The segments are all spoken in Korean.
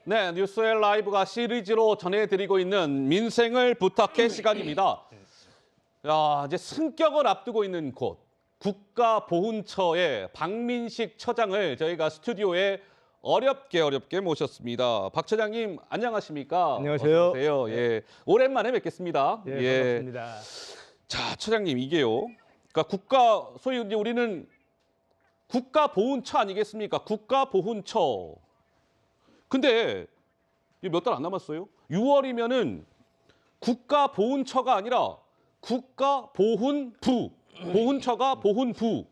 네, 뉴스엘 라이브가 시리즈로 전해드리고 있는 민생을 부탁해 시간입니다. 야, 이제 승격을 앞두고 있는 곳, 국가보훈처의 박민식 처장을 저희가 스튜디오에 어렵게 모셨습니다. 박 처장님, 안녕하십니까? 안녕하세요. 어서 오세요. 예, 오랜만에 뵙겠습니다. 반갑습니다. 자, 처장님, 이게요. 그러니까 소위 이제 우리는 국가보훈처 아니겠습니까? 국가보훈처. 근데 몇 달 안 남았어요. 6월이면은 국가보훈처가 아니라 국가보훈부. 보훈처가 보훈부.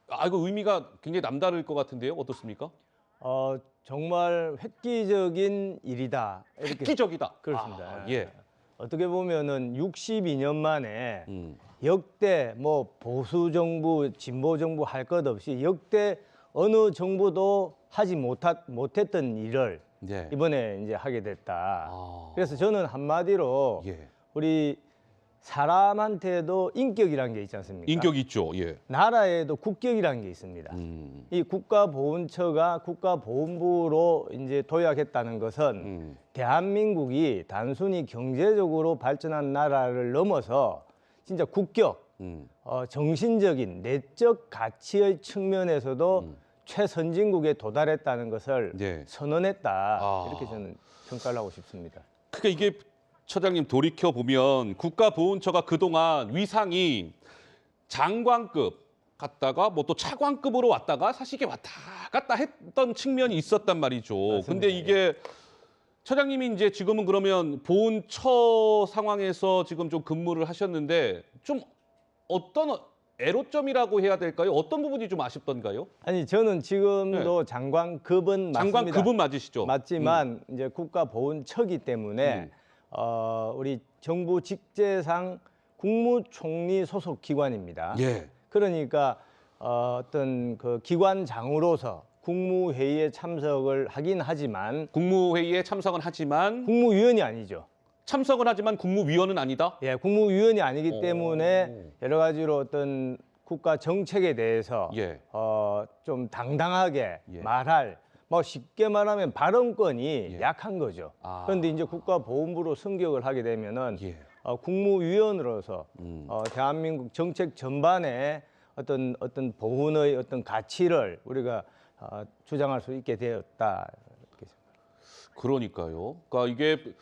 아, 이거 의미가 굉장히 남다를 것 같은데요. 어떻습니까? 정말 획기적인 일이다. 이렇게 획기적이다. 그렇습니다. 아, 예. 어떻게 보면은 62년 만에 역대 뭐 보수 정부, 진보 정부 할 것 없이 역대 어느 정부도 하지 못했던 일을 예. 이번에 이제 하게 됐다. 아. 그래서 저는 한마디로 예. 우리 사람한테도 인격이라는 게 있지 않습니까? 인격 있죠. 예. 나라에도 국격이라는 게 있습니다. 이 국가보훈처가 국가보훈부로 이제 도약했다는 것은 대한민국이 단순히 경제적으로 발전한 나라를 넘어서 진짜 국격, 정신적인 내적 가치의 측면에서도 최선진국에 도달했다는 것을 예. 선언했다. 이렇게 저는 평가를 하고 싶습니다. 그러니까 이게 처장님 돌이켜 보면 국가보훈처가 그동안 위상이 장관급 갔다가 뭐 또 차관급으로 왔다가 사실 이게 왔다 갔다 했던 측면이 있었단 말이죠. 맞습니다. 근데 이게 처장님이 이제 지금은 그러면 보훈처 상황에서 지금 좀 근무를 하셨는데 좀 어떤 애로점이라고 해야 될까요? 어떤 부분이 좀 아쉽던가요? 아니 저는 지금도 장관급은 맞습니다. 장관급은 맞으시죠? 맞지만 이제 국가보훈처기 때문에 우리 정부 직제상 국무총리 소속 기관입니다. 예. 그러니까 어떤 그 기관장으로서 국무회의에 참석을 하긴 하지만 국무회의에 참석은 하지만 국무위원이 아니죠. 참석은 하지만 국무위원은 아니다? 예, 국무위원이 아니기 때문에 여러 가지로 어떤 국가 정책에 대해서 예. 좀 당당하게 예. 말할 뭐 쉽게 말하면 발언권이 약한 거죠. 아. 그런데 이제 국가보훈부로 승격을 하게 되면은 예. 국무위원으로서 대한민국 정책 전반에 어떤 보훈의 어떤 가치를 우리가 주장할 수 있게 되었다. 이렇게 그러니까요. 그러니까 이게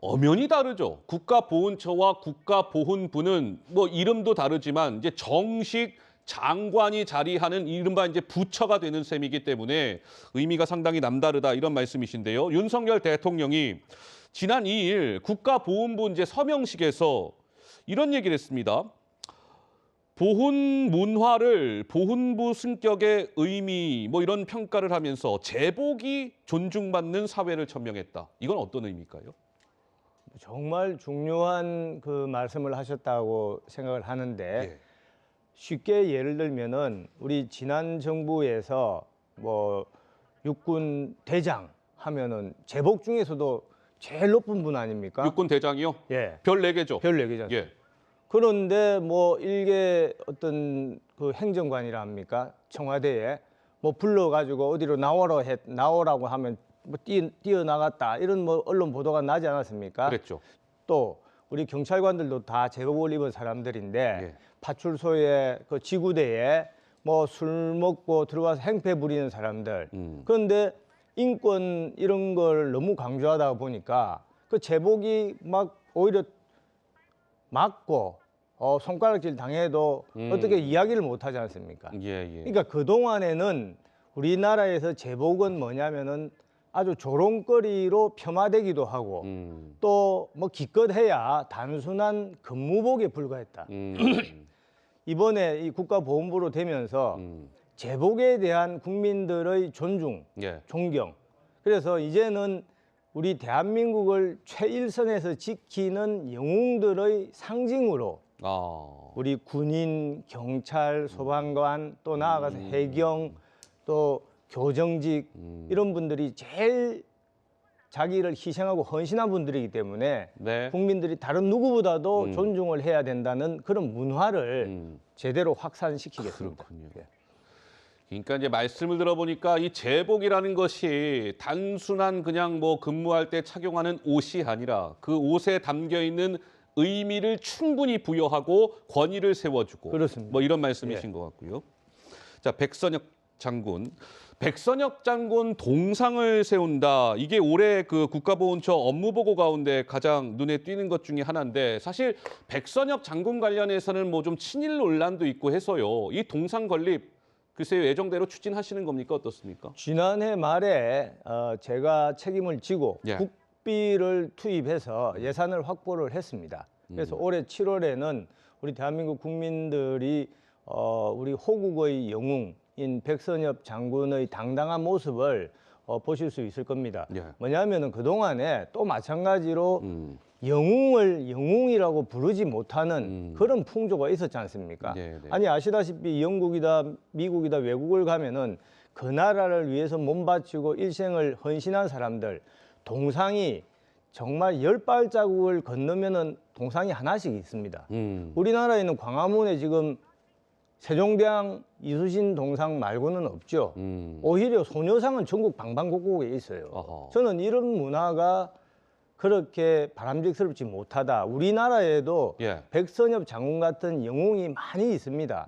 엄연히 다르죠. 국가보훈처와 국가보훈부는 뭐 이름도 다르지만 이제 정식 장관이 자리하는 이른바 이제 부처가 되는 셈이기 때문에 의미가 상당히 남다르다 이런 말씀이신데요. 윤석열 대통령이 지난 2일 국가보훈부 이제 서명식에서 이런 얘기를 했습니다. 보훈 문화를 보훈부 승격의 의미 뭐 이런 평가를 하면서 제복이 존중받는 사회를 천명했다. 이건 어떤 의미일까요? 정말 중요한 그 말씀을 하셨다고 생각을 하는데 예. 쉽게 예를 들면은 우리 지난 정부에서 뭐 육군 대장 하면은 제복 중에서도 제일 높은 분 아닙니까? 육군 대장이요? 예. 별 4개죠. 별 4개잖아요. 예. 그런데 뭐 일개 어떤 그 행정관이라 합니까? 청와대에 뭐 불러가지고 어디로 나오라고 하면 뭐 뛰어나갔다 이런 뭐 언론 보도가 나지 않았습니까? 그랬죠. 또 우리 경찰관들도 다 제복을 입은 사람들인데 예. 파출소에 그 지구대에 뭐 술 먹고 들어가서 행패 부리는 사람들. 그런데 인권 이런 걸 너무 강조하다 보니까 그 제복이 막 오히려 맞고 손가락질 당해도 어떻게 이야기를 못 하지 않습니까? 예. 그러니까 그동안에는 우리나라에서 제복은 뭐냐면은 아주 조롱거리로 폄하되기도 하고 또 뭐 기껏해야 단순한 근무복에 불과했다. 이번에 이 국가보훈부로 되면서 제복에 대한 국민들의 존중, 예. 존경. 그래서 이제는 우리 대한민국을 최일선에서 지키는 영웅들의 상징으로 우리 군인, 경찰, 소방관 또 나아가서 해경 또 교정직 이런 분들이 제일 자기를 희생하고 헌신한 분들이기 때문에 네. 국민들이 다른 누구보다도 존중을 해야 된다는 그런 문화를 제대로 확산시키겠습니다. 그렇군요. 예. 그러니까 이제 말씀을 들어보니까 이 제복이라는 것이 단순한 그냥 뭐 근무할 때 착용하는 옷이 아니라 그 옷에 담겨 있는 의미를 충분히 부여하고 권위를 세워주고 그렇습니다. 뭐 이런 말씀이신 것 같고요. 자, 백선엽 장군. 백선엽 장군 동상을 세운다. 이게 올해 그 국가보훈처 업무보고 가운데 가장 눈에 띄는 것 중에 하나인데 사실 백선엽 장군 관련해서는 뭐 좀 친일 논란도 있고 해서요. 이 동상 건립 글쎄요, 예정대로 추진하시는 겁니까? 어떻습니까? 지난해 말에 제가 책임을 지고 예. 국비를 투입해서 예산을 확보를 했습니다. 그래서 올해 7월에는 우리 대한민국 국민들이 우리 호국의 영웅인 백선엽 장군의 당당한 모습을 보실 수 있을 겁니다. 예. 뭐냐면은 그동안에 또 마찬가지로 영웅을 영웅이라고 부르지 못하는 그런 풍조가 있었지 않습니까? 네, 네. 아니 아시다시피 영국이다 미국이다 외국을 가면은 그 나라를 위해서 몸 바치고 일생을 헌신한 사람들 동상이 정말 10발자국을 건너면은 동상이 하나씩 있습니다. 우리나라에는 광화문에 지금 세종대왕 이순신 동상 말고는 없죠. 오히려 소녀상은 전국 방방곡곡에 있어요. 어허. 저는 이런 문화가 그렇게 바람직스럽지 못하다. 우리나라에도 예. 백선엽 장군 같은 영웅이 많이 있습니다.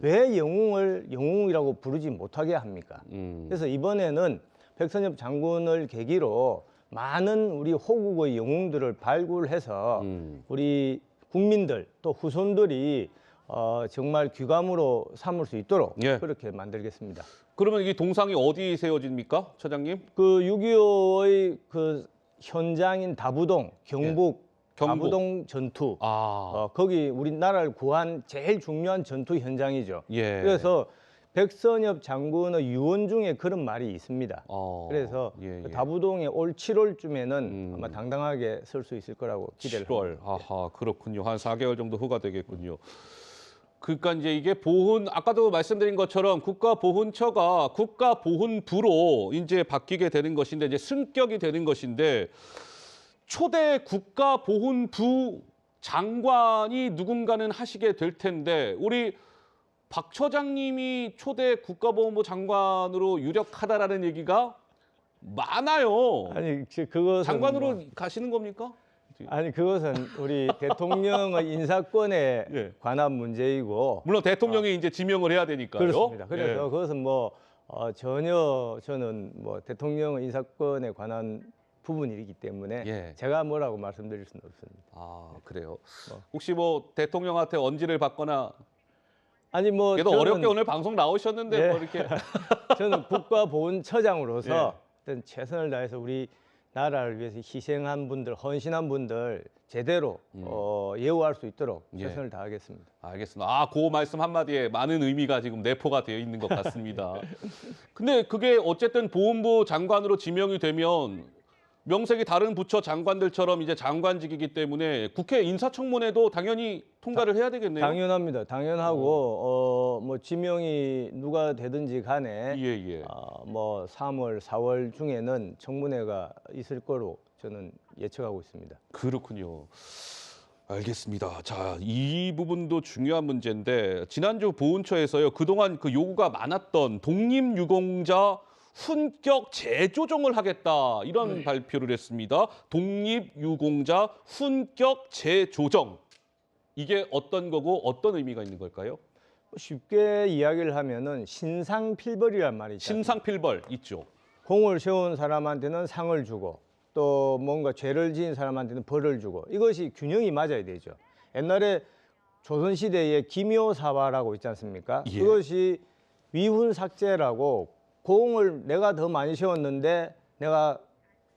왜 영웅을 영웅이라고 부르지 못하게 합니까? 그래서 이번에는 백선엽 장군을 계기로 많은 우리 호국의 영웅들을 발굴해서 우리 국민들 또 후손들이 정말 귀감으로 삼을 수 있도록 예. 그렇게 만들겠습니다. 그러면 이 동상이 어디 세워집니까, 처장님? 그 6.25의 그 현장인 다부동, 경북 경북. 다부동 전투. 아, 거기 우리나라를 구한 제일 중요한 전투 현장이죠. 예. 그래서 백선엽 장군의 유언 중에 그런 말이 있습니다. 그래서 예, 그 예. 다부동에 올 7월쯤에는 아마 당당하게 설 수 있을 거라고 기대를 7월. 합니다. 아하, 그렇군요. 한 4개월 정도 후가 되겠군요. 그러니까 이제 이게 보훈, 아까도 말씀드린 것처럼 국가보훈처가 국가보훈부로 이제 바뀌게 되는 것인데 이제 승격이 되는 것인데 초대 국가보훈부 장관이 누군가는 하시게 될 텐데 우리 박 처장님이 초대 국가보훈부 장관으로 유력하다라는 얘기가 많아요. 아니 그것은 장관으로 뭐- 가시는 겁니까? 아니 그것은 우리 대통령의 인사권에 예. 관한 문제이고 물론 대통령이 이제 지명을 해야 되니까요. 그렇습니다. 그래서 예. 그것은 뭐 전혀 저는 뭐 대통령 인사권에 관한 부분이기 때문에 예. 제가 뭐라고 말씀드릴 수는 없습니다. 아, 그래요. 혹시 뭐 대통령한테 언지를 받거나 아니 뭐 그래도 저는- 어렵게 오늘 방송 나오셨는데 예. 뭐 이렇게 저는 국가보훈처장으로서 예. 어떤 최선을 다해서 우리 나라를 위해서 희생한 분들, 헌신한 분들 제대로 예우할 수 있도록 예. 최선을 다하겠습니다. 알겠습니다. 아, 그 말씀 한마디에 많은 의미가 지금 내포가 되어 있는 것 같습니다. 근데 그게 어쨌든 보훈부 장관으로 지명이 되면 명색이 다른 부처 장관들처럼 이제 장관직이기 때문에 국회 인사청문회도 당연히 통과를 해야 되겠네요. 당연합니다. 당연하고 뭐 지명이 누가 되든지 간에 예, 예. 뭐 3월, 4월 중에는 청문회가 있을 거로 저는 예측하고 있습니다. 그렇군요. 알겠습니다. 자, 이 부분도 중요한 문제인데 지난주 보훈처에서요. 그동안 그 요구가 많았던 독립유공자 훈격 재조정을 하겠다 이런 발표를 했습니다. 독립유공자 훈격 재조정. 이게 어떤 거고 어떤 의미가 있는 걸까요? 쉽게 이야기를 하면은 신상필벌이란 말이 있죠. 신상필벌 있죠. 공을 세운 사람한테는 상을 주고 또 뭔가 죄를 지은 사람한테는 벌을 주고 이것이 균형이 맞아야 되죠. 옛날에 조선시대에 기묘사화라고 있지 않습니까? 예. 그것이 위훈삭제라고 공을 내가 더 많이 세웠는데 내가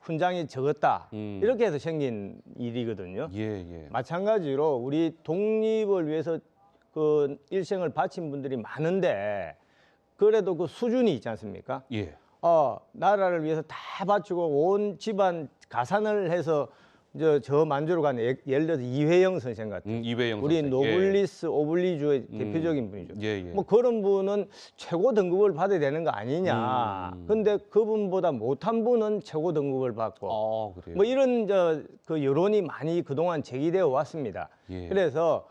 훈장이 적었다. 이렇게 해서 생긴 일이거든요. 예, 예. 마찬가지로 우리 독립을 위해서 그 일생을 바친 분들이 많은데 그래도 그 수준이 있지 않습니까? 예. 나라를 위해서 다 바치고 온 집안 가산을 해서 저 만주로 간 예를 들어서 이회영 선생 같은 이회영 우리 선생. 노블리스 오블리주의 대표적인 분이죠. 예, 예. 뭐 그런 분은 최고 등급을 받아야 되는 거 아니냐. 근데 그분보다 못한 분은 최고 등급을 받고 아, 그래요. 뭐 이런 그 여론이 많이 그동안 제기되어 왔습니다. 예. 그래서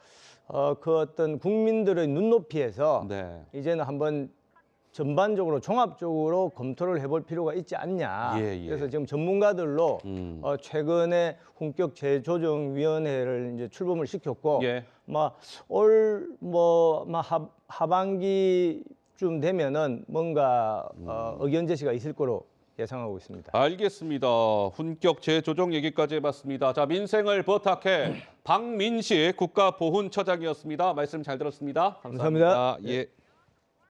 그 어떤 국민들의 눈높이에서 네. 이제는 한번 전반적으로 종합적으로 검토를 해볼 필요가 있지 않냐. 예, 예. 그래서 지금 전문가들로 최근에 훈격 재조정위원회를 이제 출범을 시켰고, 예. 하반기쯤 되면은 뭔가 의견 제시가 있을 거로 예상하고 있습니다. 알겠습니다. 훈격 재조정 얘기까지 해봤습니다. 자, 민생을 부탁해 박민식 국가보훈처장이었습니다. 말씀 잘 들었습니다. 감사합니다. 예.